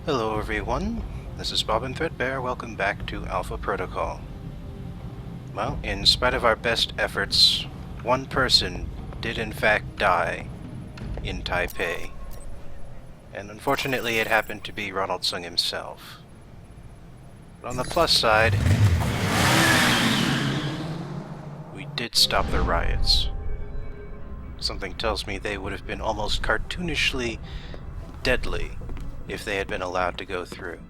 Hello everyone, this is Bob and Threadbare. Welcome back to Alpha Protocol. Well, in spite of our best efforts, one person did in fact die in Taipei. And unfortunately it happened to be Ronald Sung himself. But on the plus side, we did stop the riots. Something tells me they would have been almost cartoonishly deadly if they had been allowed to go through.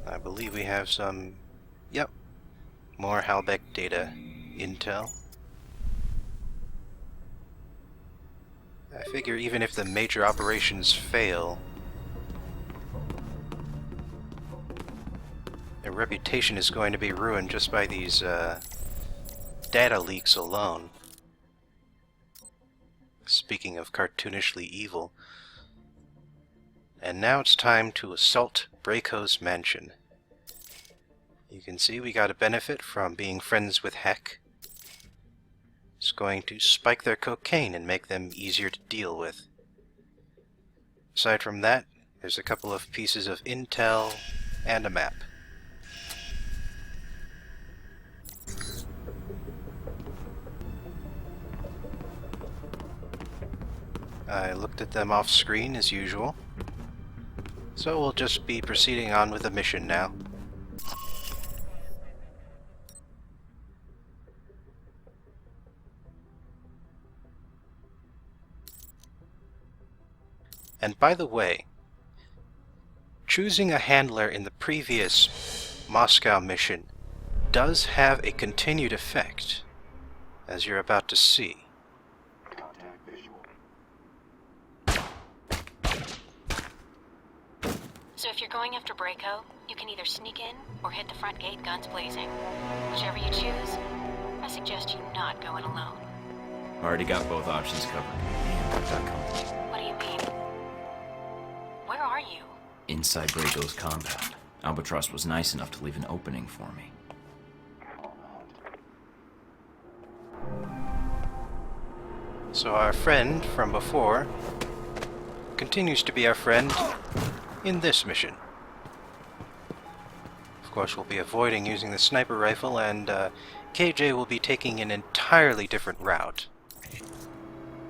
I believe we have some, more Halbeck data intel. I figure even if the major operations fail, their reputation is going to be ruined just by these data leaks alone. Speaking of cartoonishly evil. And now it's time to assault Brayko's mansion. You can see we got a benefit from being friends with Heck. It's going to spike their cocaine and make them easier to deal with. Aside from that, there's a couple of pieces of intel and a map. I looked at them off screen as usual, so we'll just be proceeding on with the mission now. And by the way, choosing a handler in the previous Moscow mission does have a continued effect, as you're about to see. So if you're going after Brayko, you can either sneak in or hit the front gate guns blazing. Whichever you choose, I suggest you not go in alone. Already got both options covered. What do you mean? Where are you? Inside Brayko's compound. Albatross was nice enough to leave an opening for me. So our friend from before continues to be our friend in this mission. Of course, we'll be avoiding using the sniper rifle, and KJ will be taking an entirely different route.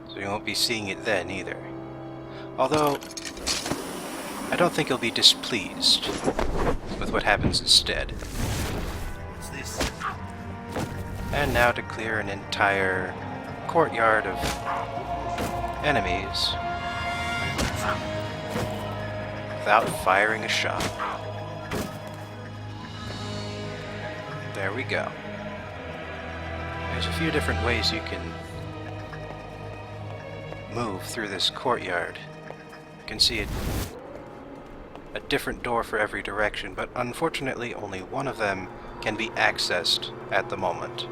So you won't be seeing it then either. Although, I don't think he'll be displeased with what happens instead. What's this? And now to clear an entire courtyard of enemies without firing a shot. There we go. There's a few different ways you can move through this courtyard. You can see a different door for every direction, but unfortunately only one of them can be accessed at the moment.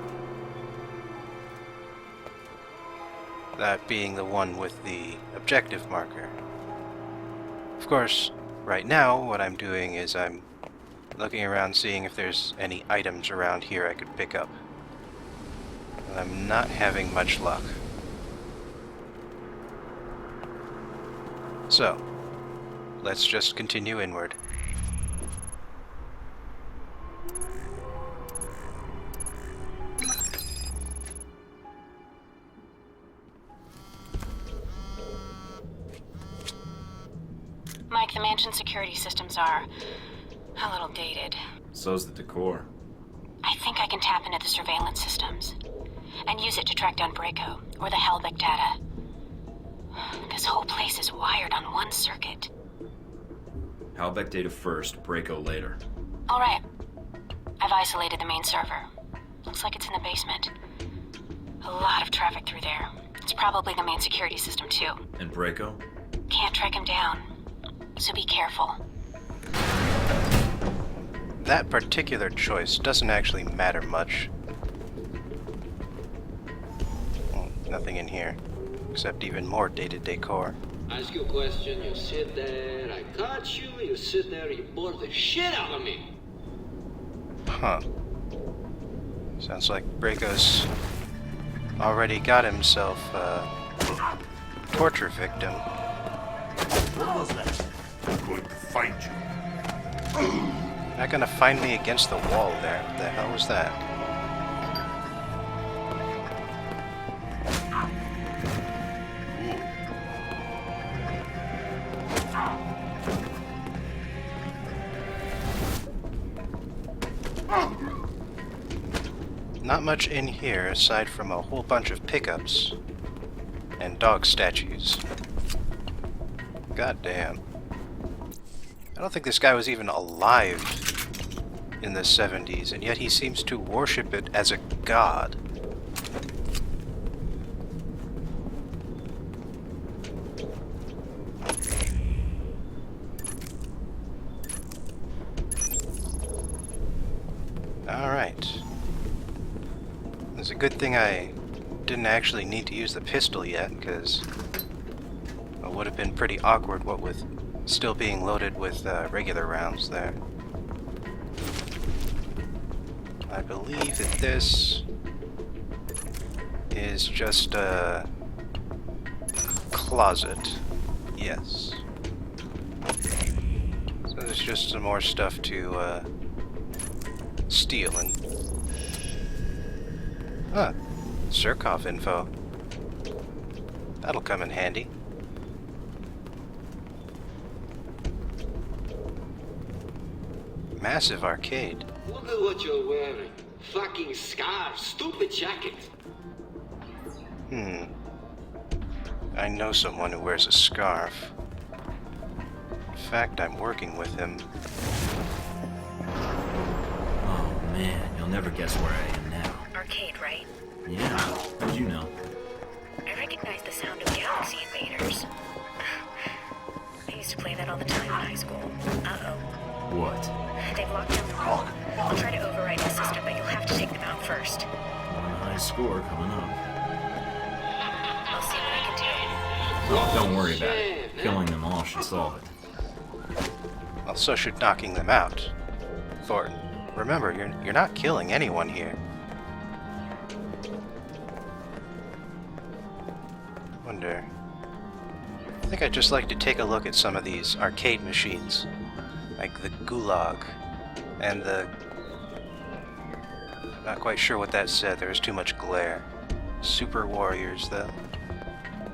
That being the one with the objective marker. Of course, right now what I'm doing is I'm looking around seeing if there's any items around here I could pick up. And I'm not having much luck. So, let's just continue inward. Mike, the mansion security systems are a little dated. So's the decor. I think I can tap into the surveillance systems and use it to track down Brayko or the Halbeck data. This whole place is wired on one circuit. Halbeck data first, Brayko later. All right. I've isolated the main server. Looks like it's in the basement. A lot of traffic through there. It's probably the main security system, too. And Brayko? Can't track him down, so be careful. That particular choice doesn't actually matter much. Well, nothing in here, except even more dated decor. Ask you a question, you sit there, I catch you, you sit there, you bore the shit out of me. Huh. Sounds like Brayko's already got himself a torture victim. What was that? I'm going to find you. Not gonna find me against the wall there. What the hell was that? Not much in here aside from a whole bunch of pickups and dog statues. God damn. I don't think this guy was even alive in the 70s, and yet he seems to worship it as a god. Alright. It's a good thing I didn't actually need to use the pistol yet, because it would have been pretty awkward what with still being loaded with regular rounds there. I believe that this is just a closet. Yes. So there's just some more stuff to steal and... Huh. Surkov info. That'll come in handy. Massive arcade. Look at what you're wearing. Fucking scarf, stupid jacket. I know someone who wears a scarf. In fact, I'm working with him. Oh man, you'll never guess where I am now. Arcade, right? Yeah, how'd you know? I recognize the sound of Galaxy Invaders. I used to play that all the time in high school. Uh-oh. What? They've locked down the hall. I'll try to override the system, but you'll have to take them out first. One high score coming up. I'll see what I can do. Oh, don't worry about it. Killing them all should solve it. Well, so should knocking them out. Thornton, remember, you're not killing anyone here. Wonder... I think I'd just like to take a look at some of these arcade machines. Like the Gulag, and the... Not quite sure what that said, there was too much glare. Super Warriors, though.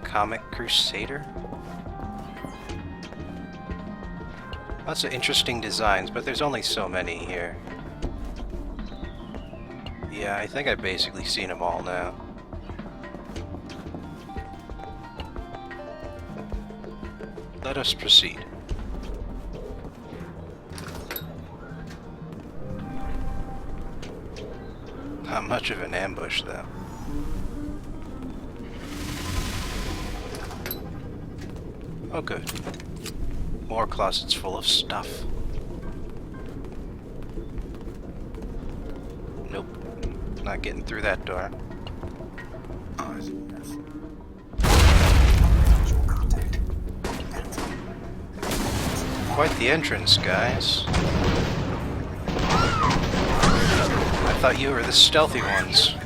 Comic Crusader? Lots of interesting designs, but there's only so many here. Yeah, I think I've basically seen them all now. Let us proceed. Not much of an ambush, though. Oh, good. More closets full of stuff. Nope. Not getting through that door. Quite the entrance, guys. I thought you were the stealthy ones.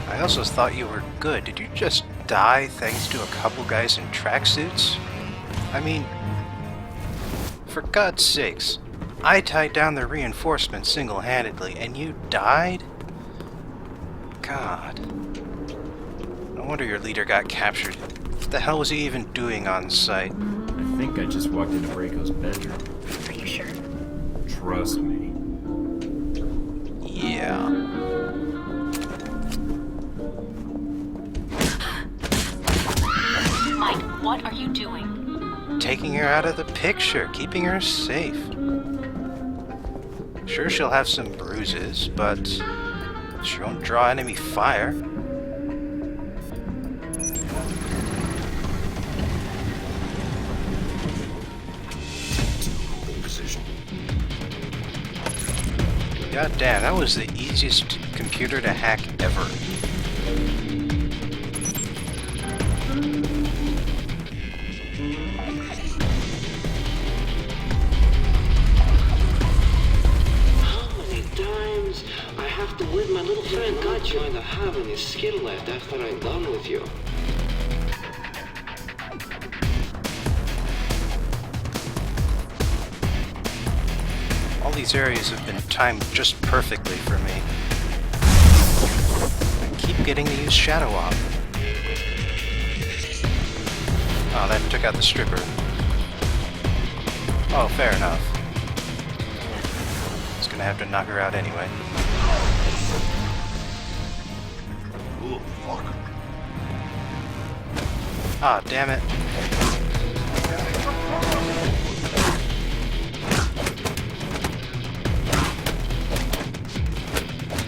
I also thought you were good. Did you just die thanks to a couple guys in tracksuits? I mean, for God's sakes, I tied down the reinforcements single-handedly, and you died? God. No wonder your leader got captured. What the hell was he even doing on site? I think I just walked into Brayko's bedroom. Are you sure? Trust me. Yeah. Mike, what are you doing? Taking her out of the picture, keeping her safe. Sure, she'll have some bruises, but she won't draw enemy fire. God damn, that was the easiest computer to hack ever. How many Where'd my little friend got you? Going to have any skill left after I'm done with you. All these areas have been timed just perfectly for me. I keep getting to use Shadow Op. Oh, that took out the stripper. Oh, fair enough. It's gonna have to knock her out anyway. Oh, fuck. Ah, damn it.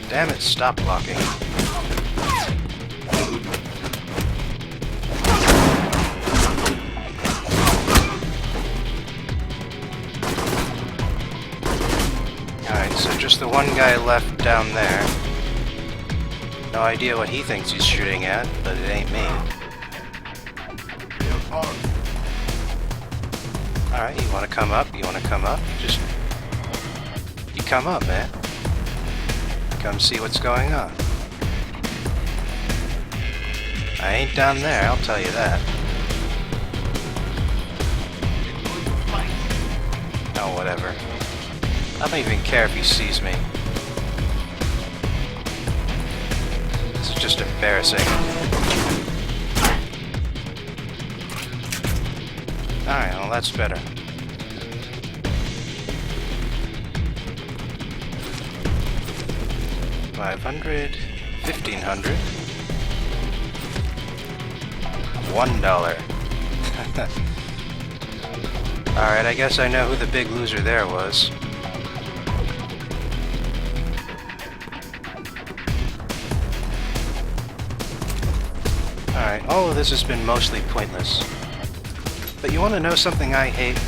Damn it, stop blocking. Alright, so just the one guy left down there. No idea what he thinks he's shooting at, but it ain't me. Yeah, hard. Alright, you wanna come up? You wanna come up? Just... You come up, man. Come see what's going on. I ain't down there, I'll tell you that. Oh, whatever. I don't even care if he sees me. This is just embarrassing. Alright, well that's better. $500, $1,500, $1. Alright, I guess I know who the big loser there was. Alright, all of this has been mostly pointless. But you want to know something I hate?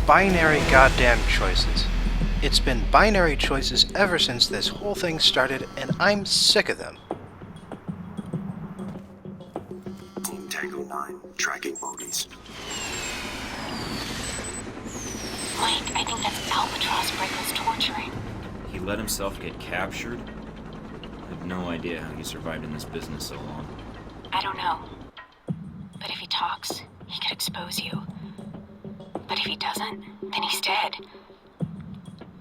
Binary goddamn choices. It's been binary choices ever since this whole thing started, and I'm sick of them. Team Tango 9, tracking bogies. Mike, I think that's Albatross Brayko's torturing. He let himself get captured? I have no idea how he survived in this business so long. I don't know. But if he talks, he could expose you. But if he doesn't, then he's dead.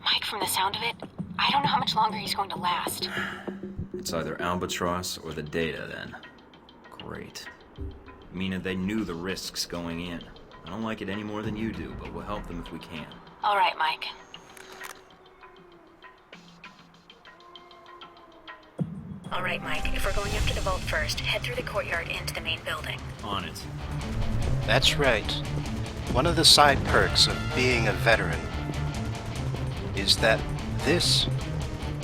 Mike, from the sound of it, I don't know how much longer he's going to last. It's either Albatross or the data, then. Great. Meaning they knew the risks going in. I don't like it any more than you do, but we'll help them if we can. All right, Mike. All right, Mike. If we're going up to the vault first, head through the courtyard into the main building. On it. That's right. One of the side perks of being a veteran is that this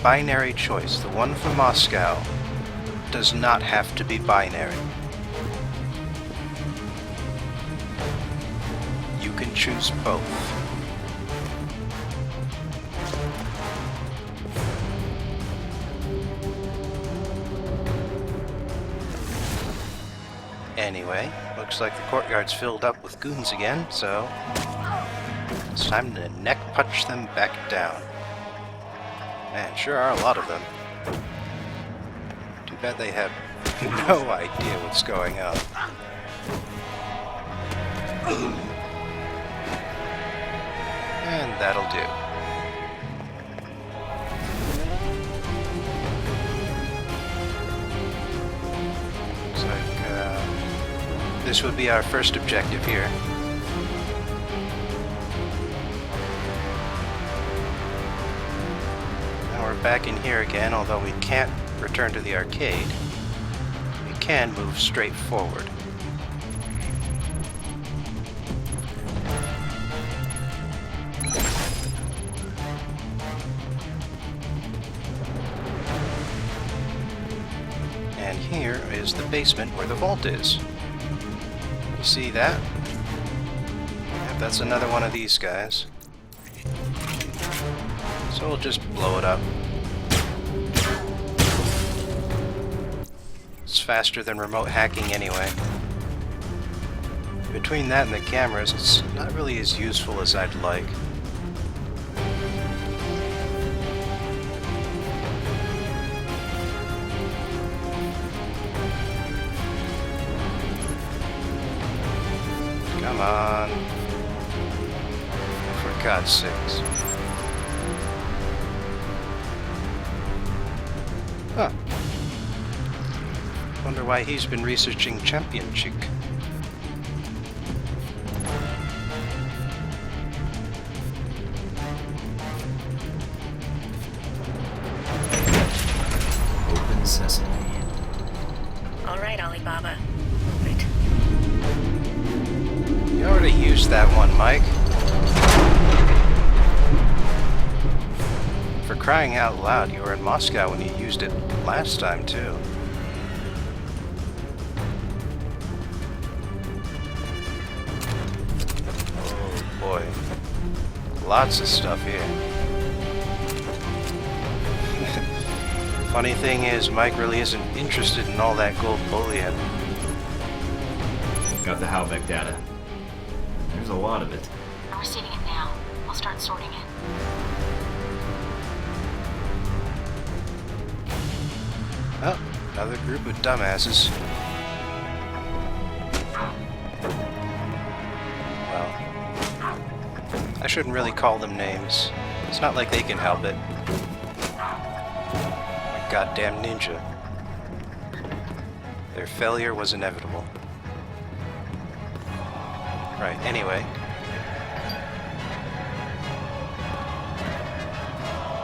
binary choice, the one for Moscow, does not have to be binary. You can choose both. Anyway, looks like the courtyard's filled up with goons again, so it's time to neck punch them back down. Man, sure are a lot of them. Too bad they have no idea what's going on. And that'll do. Looks like this would be our first objective here. Now we're back in here again, although we can't return to the arcade. We can move straight forward. And here is the basement where the vault is. You see that? Yep, that's another one of these guys. So we'll just blow it up. It's faster than remote hacking anyway. Between that and the cameras, it's not really as useful as I'd like. God's sakes. Huh. Wonder why he's been researching Champion Chick. Open sesame. All right, Alibaba. Move it. You already used that one, Mike. For crying out loud, you were in Moscow when you used it last time, too. Oh boy. Lots of stuff here. Funny thing is, Mike really isn't interested in all that gold bullion. Got the Halbeck data. There's a lot of it. I'm receiving it now. I'll start sorting it. Oh, another group of dumbasses. Well, I shouldn't really call them names. It's not like they can help it. Goddamn ninja. Their failure was inevitable. Right, anyway.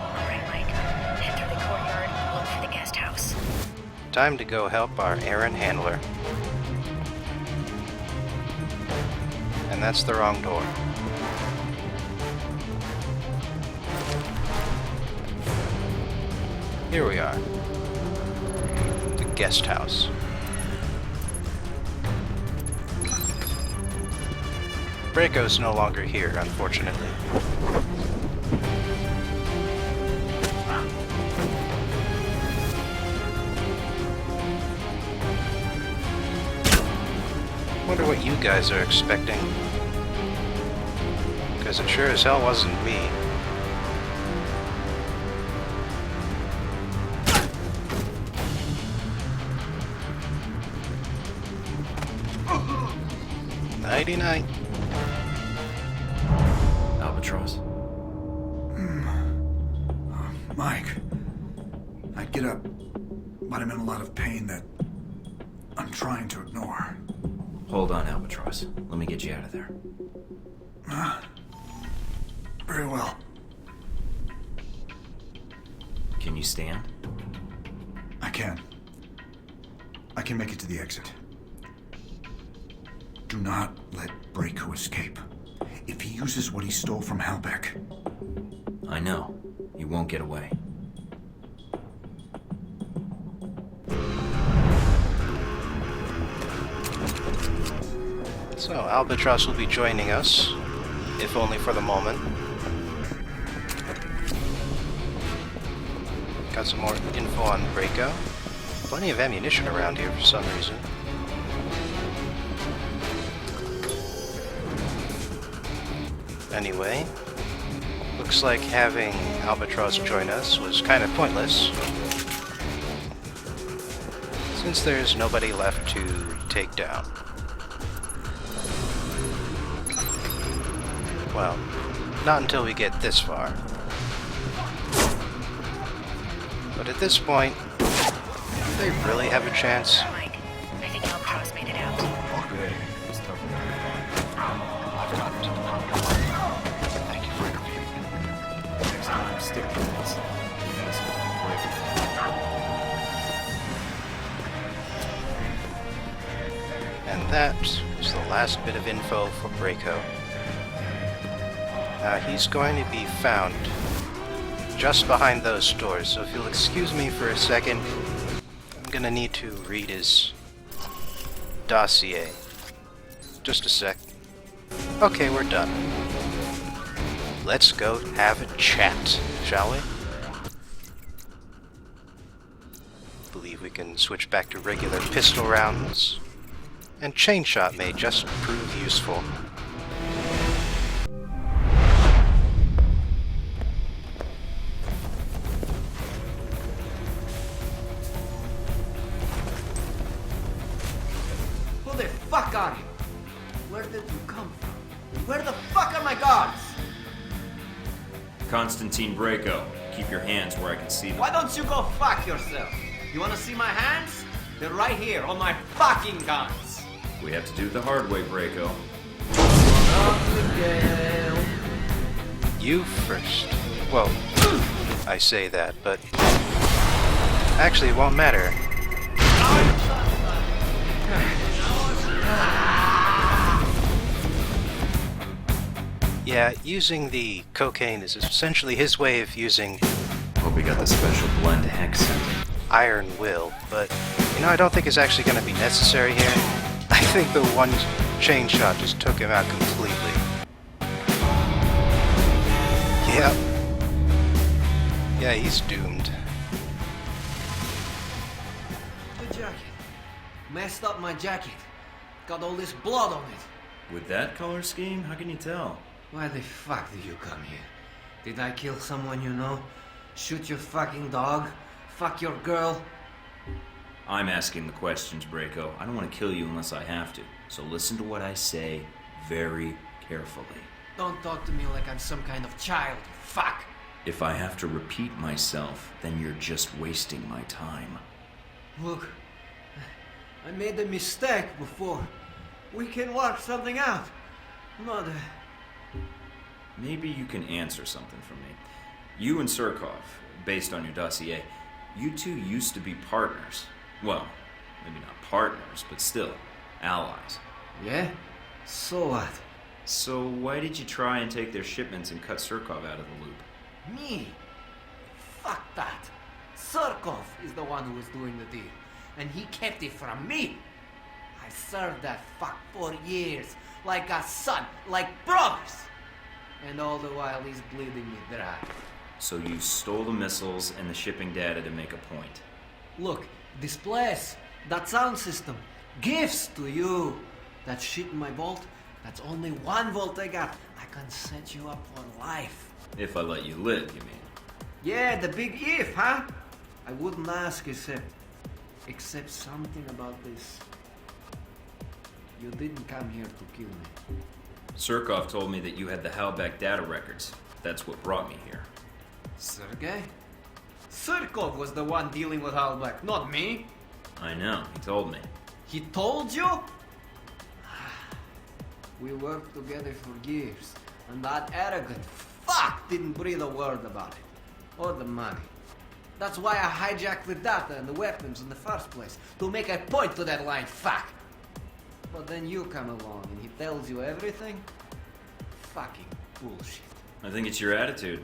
All right, Mike. Head through the courtyard, look for the guest house. Time to go help our errand handler. And that's the wrong door. Here we are. The guest house. Brayko's no longer here, unfortunately. Wonder what you guys are expecting. Because it sure as hell wasn't me. Nighty-night. Albatross? Mike, I'd get up, but I'm in a lot of pain that I'm trying to ignore. Hold on, Albatross. Let me get you out of there. Very well. Can you stand? I can. I can make it to the exit. Do not let Brayko escape. If he uses what he stole from Halbeck. I know. He won't get away. So, Albatross will be joining us, if only for the moment. Got some more info on Brayko. Plenty of ammunition around here for some reason. Anyway, looks like having Albatross join us was kind of pointless, since there's nobody left to take down. Well, not until we get this far. But at this point, do they really have a chance? Mike, I think Albatross made it out. Okay. I've gotten to the program. Thank you for interviewing. Next time, stick to this. And that was the last bit of info for Brayko. Now he's going to be found just behind those doors, so if you'll excuse me for a second, I'm gonna need to read his dossier. Just a sec. Okay, we're done. Let's go have a chat, shall we? Believe we can switch back to regular pistol rounds, and chain shot may just prove useful. Who the fuck are you? Where did you come from? Where the fuck are my guards? Constantine Brayko, keep your hands where I can see them. Why don't you go fuck yourself? You wanna see my hands? They're right here on my fucking guns. We have to do it the hard way, Brayko. You first. Well, I say that, but actually it won't matter. Yeah, using the cocaine is essentially his way of using Hope we got the special blend hex. iron will, but I don't think it's actually going to be necessary here. I think the one chain shot just took him out completely. Yep. Yeah, he's doomed. The jacket. Messed up my jacket. Got all this blood on it. With that color scheme, how can you tell? Why the fuck did you come here? Did I kill someone you know? Shoot your fucking dog? Fuck your girl? I'm asking the questions, Brayko. I don't want to kill you unless I have to. So listen to what I say very carefully. Don't talk to me like I'm some kind of child, you fuck! If I have to repeat myself, then you're just wasting my time. Look, I made a mistake before. We can work something out. Not Maybe you can answer something for me. You and Surkov, based on your dossier, you two used to be partners. Well, maybe not partners, but still, allies. Yeah? So what? So why did you try and take their shipments and cut Surkov out of the loop? Me? Fuck that. Surkov is the one who was doing the deal. And he kept it from me. I served that fuck for years. Like a son. Like brothers. And all the while he's bleeding me dry. So you stole the missiles and the shipping data to make a point. Look, this place, that sound system, gifts to you. That shit in my vault, that's only 1 volt I got. I can set you up for life. If I let you live, you mean? Yeah, the big if, huh? I wouldn't ask except something about this. You didn't come here to kill me. Surkov told me that you had the Halbeck data records. That's what brought me here. Sergey? Surkov was the one dealing with Halbeck, not me. I know, he told me. He told you? We worked together for years, and that arrogant fuck didn't breathe a word about it. Or the money. That's why I hijacked the data and the weapons in the first place, to make a point to that lying fuck. But then you come along and he tells you everything? Fucking bullshit. I think it's your attitude.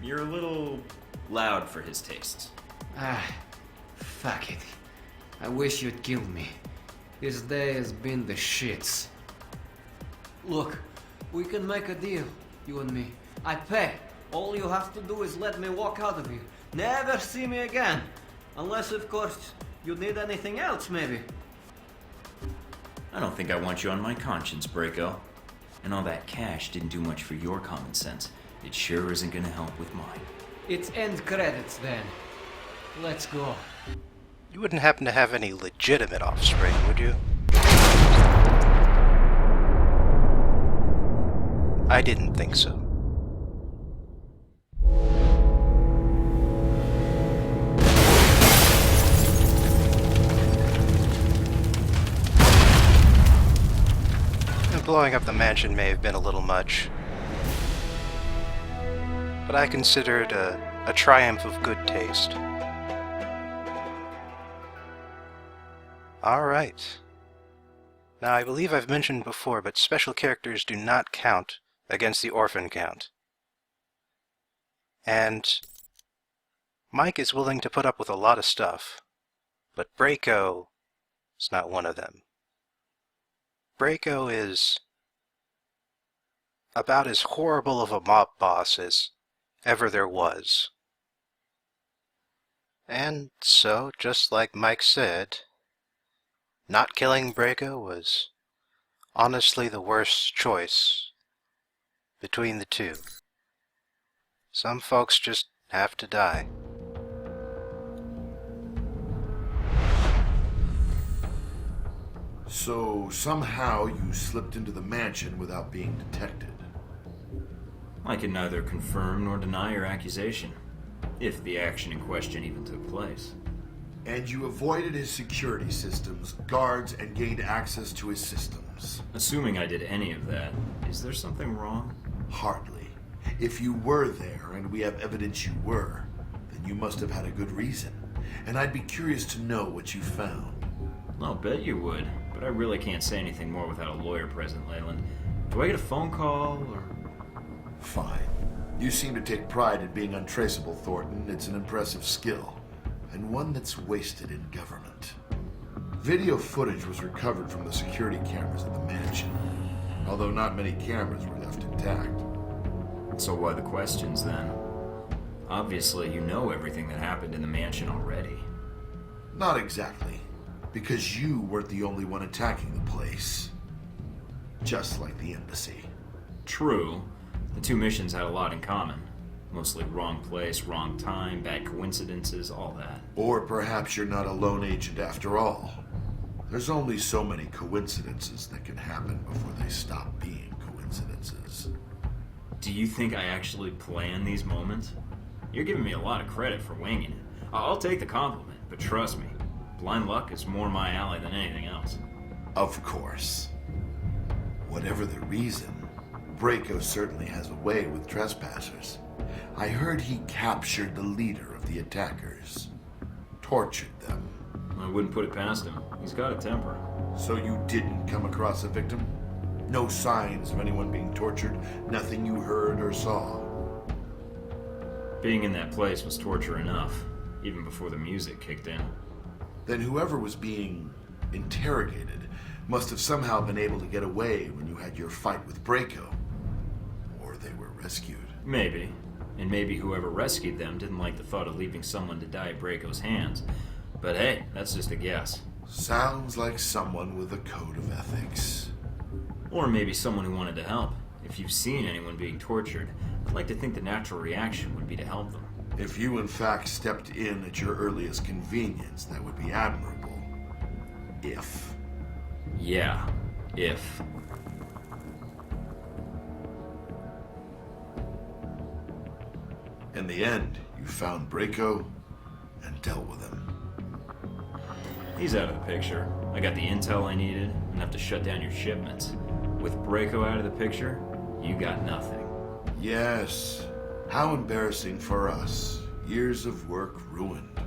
You're a little loud for his tastes. Fuck it. I wish you'd killed me. This day has been the shits. Look, we can make a deal, you and me. I pay. All you have to do is let me walk out of here. Never see me again. Unless, of course, you need anything else, maybe. I don't think I want you on my conscience, Brayko. And all that cash didn't do much for your common sense. It sure isn't gonna help with mine. It's end credits then. Let's go. You wouldn't happen to have any legitimate offspring, would you? I didn't think so. Blowing up the mansion may have been a little much, but I consider it a triumph of good taste. Alright. Now, I believe I've mentioned before, but special characters do not count against the orphan count. And Mike is willing to put up with a lot of stuff, but Brayko is not one of them. Brayko is about as horrible of a mob boss as ever there was. And so, just like Mike said, not killing Brayko was honestly the worst choice between the two. Some folks just have to die. So somehow you slipped into the mansion without being detected. I can neither confirm nor deny your accusation, if the action in question even took place. And you avoided his security systems, guards, and gained access to his systems. Assuming I did any of that, is there something wrong? Hardly. If you were there, and we have evidence you were, then you must have had a good reason. And I'd be curious to know what you found. I'll bet you would, but I really can't say anything more without a lawyer present, Leyland. Do I get a phone call, or...? Fine. You seem to take pride in being untraceable, Thornton. It's an impressive skill, and one that's wasted in government. Video footage was recovered from the security cameras at the mansion, although not many cameras were left intact. So why the questions, then? Obviously, you know everything that happened in the mansion already. Not exactly, because you weren't the only one attacking the place. Just like the embassy. True. The two missions had a lot in common. Mostly wrong place, wrong time, bad coincidences, all that. Or perhaps you're not a lone agent after all. There's only so many coincidences that can happen before they stop being coincidences. Do you think I actually plan these moments? You're giving me a lot of credit for winging it. I'll take the compliment, but trust me, blind luck is more my alley than anything else. Of course. Whatever the reason, Brayko certainly has a way with trespassers. I heard he captured the leader of the attackers. Tortured them. I wouldn't put it past him. He's got a temper. So you didn't come across a victim? No signs of anyone being tortured? Nothing you heard or saw? Being in that place was torture enough, even before the music kicked in. Then whoever was being interrogated must have somehow been able to get away when you had your fight with Brayko. Or they were rescued. Maybe. And maybe whoever rescued them didn't like the thought of leaving someone to die at Brayko's hands. But hey, that's just a guess. Sounds like someone with a code of ethics. Or maybe someone who wanted to help. If you've seen anyone being tortured, I'd like to think the natural reaction would be to help them. If you in fact stepped in at your earliest convenience, that would be admirable. If. Yeah, if. In the end, you found Brayko and dealt with him. He's out of the picture. I got the intel I needed, enough to shut down your shipments. With Brayko out of the picture, you got nothing. Yes. How embarrassing for us. Years of work ruined.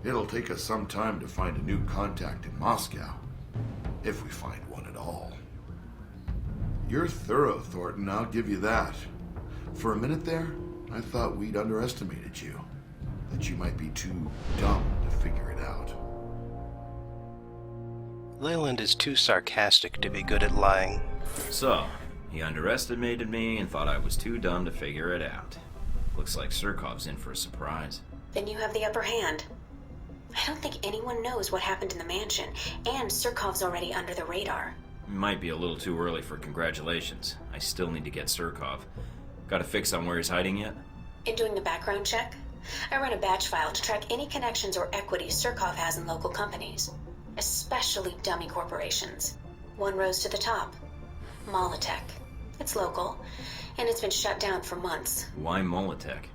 It'll take us some time to find a new contact in Moscow. If we find one at all. You're thorough, Thornton, I'll give you that. For a minute there, I thought we'd underestimated you. That you might be too dumb to figure it out. Leyland is too sarcastic to be good at lying. So, he underestimated me and thought I was too dumb to figure it out. Looks like Surkov's in for a surprise. Then you have the upper hand. I don't think anyone knows what happened in the mansion, and Surkov's already under the radar. Might be a little too early for congratulations. I still need to get Surkov. Got a fix on where he's hiding yet? In doing the background check, I run a batch file to track any connections or equities Surkov has in local companies, especially dummy corporations. One rose to the top. Molotech. It's local, and it's been shut down for months. Why Molotech?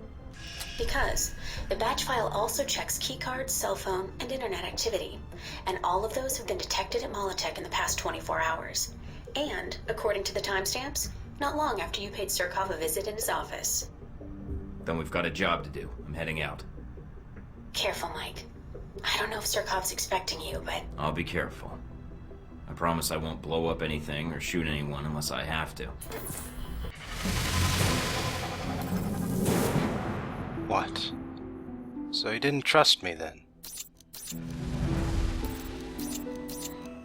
Because the batch file also checks keycards, cell phone, and internet activity, and all of those have been detected at Molotech in the past 24 hours. And, according to the timestamps, not long after you paid Surkov a visit in his office. Then we've got a job to do. I'm heading out. Careful, Mike. I don't know if Surkov's expecting you, but... I'll be careful. I promise I won't blow up anything or shoot anyone unless I have to. What? So he didn't trust me then?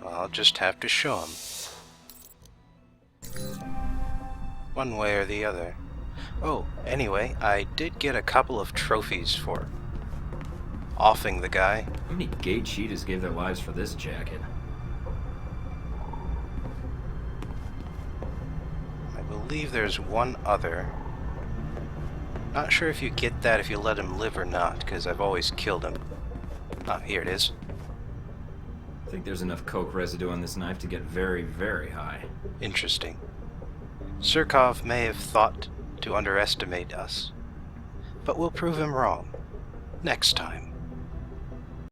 Well, I'll just have to show him. One way or the other. Oh, anyway, I did get a couple of trophies for offing the guy. How many gate cheaters gave their lives for this jacket? I believe there's one other. Not sure if you get that if you let him live or not, because I've always killed him. Ah, here it is. I think there's enough coke residue on this knife to get very, very high. Interesting. Surkov may have thought to underestimate us. But we'll prove him wrong next time.